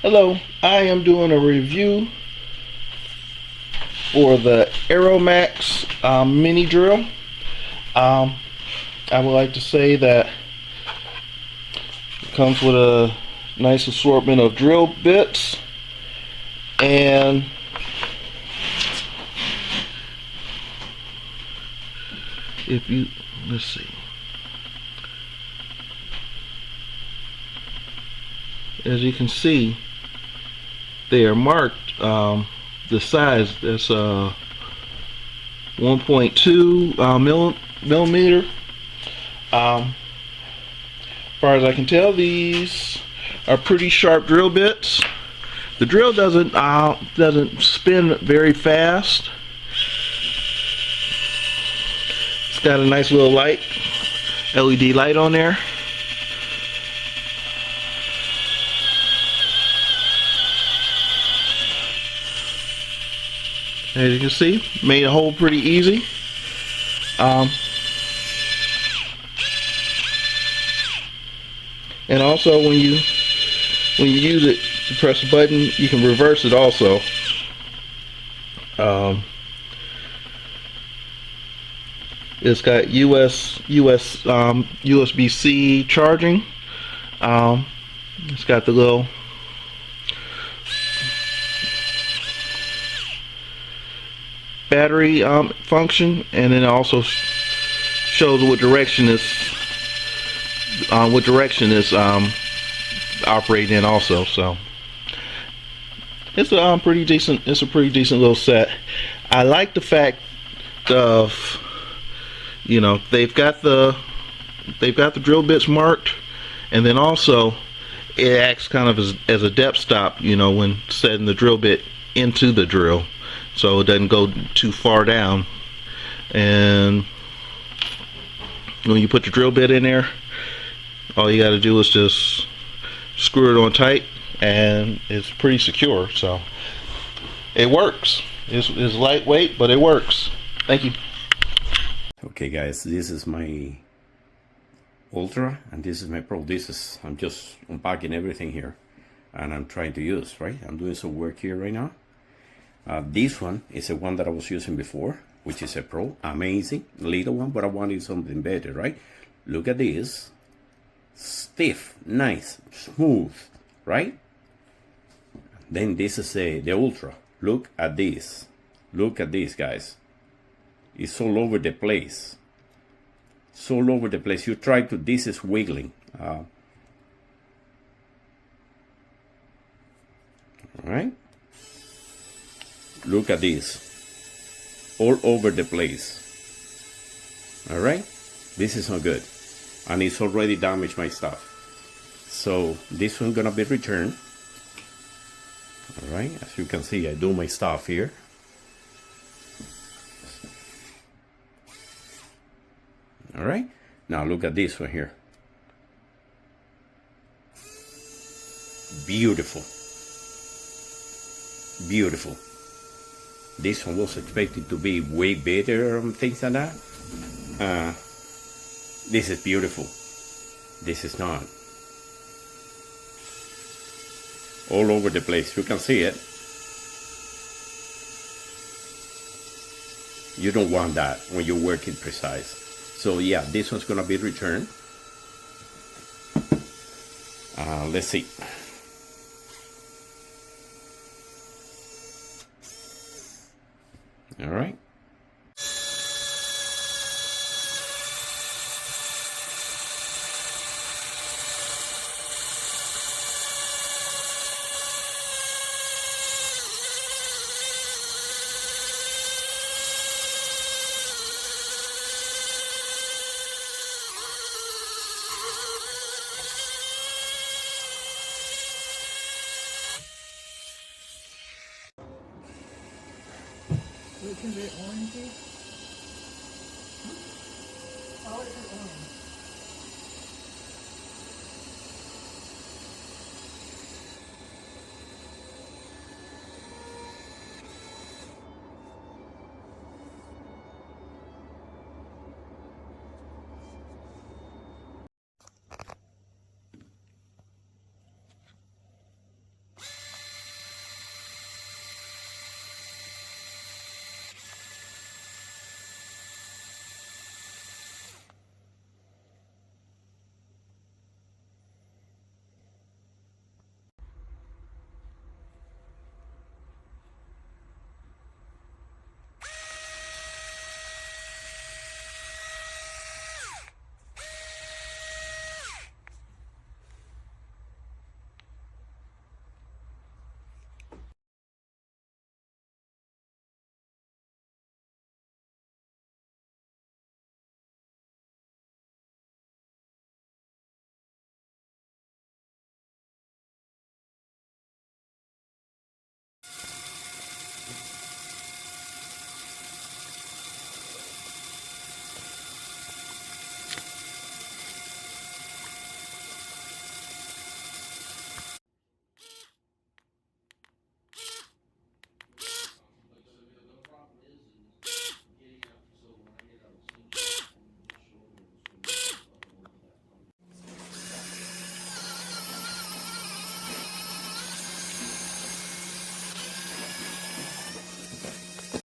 Hello, I am doing a review for the ARROWMAX mini drill. I would like to say that it comes with a nice assortment of drill bits, and if you, let's see, as you can see, they are marked the size. That's 1.2 millimeter. As far as I can tell, these are pretty sharp drill bits. The drill doesn't spin very fast. It's got a nice little light, LED light on there. As you can see, made a hole pretty easy. And also, when you use it, you press a button, you can reverse it also. It's got USB-C charging. It's got the little battery function, and then it also shows what direction is operating in also. So it's a pretty decent little set. I like the fact of, you know, they've got the drill bits marked, and then also it acts kind of as a depth stop, you know, when setting the drill bit into the drill, so it doesn't go too far down. And when you put the drill bit in there, all you got to do is just screw it on tight, and it's pretty secure. So it works. It's lightweight, but it works. Thank you. Okay guys, this is my Ultra and this is my Pro. I'm just unpacking everything here and I'm trying to use, right? I'm doing some work here right now. This one is the one that I was using before, which is a Pro. Amazing little one, but I wanted something better, right? Look at this. Stiff, nice, smooth, right? Then this is the Ultra. Look at this. Look at this, guys. It's all over the place. It's all over the place. You try to, this is wiggling. All right. Look at this. All over the place. All right. This is not good. And it's already damaged my stuff. So this one's gonna be returned. All right. As you can see, I do my stuff here. All right, now look at this one here. Beautiful. Beautiful. This one was expected to be way better and things like that. This is beautiful. This is not. All over the place. You can see it. You don't want that when you're working precise. So yeah, this one's gonna be returned. Let's see. All right. Wait, is it orangey? Oh, it's orange.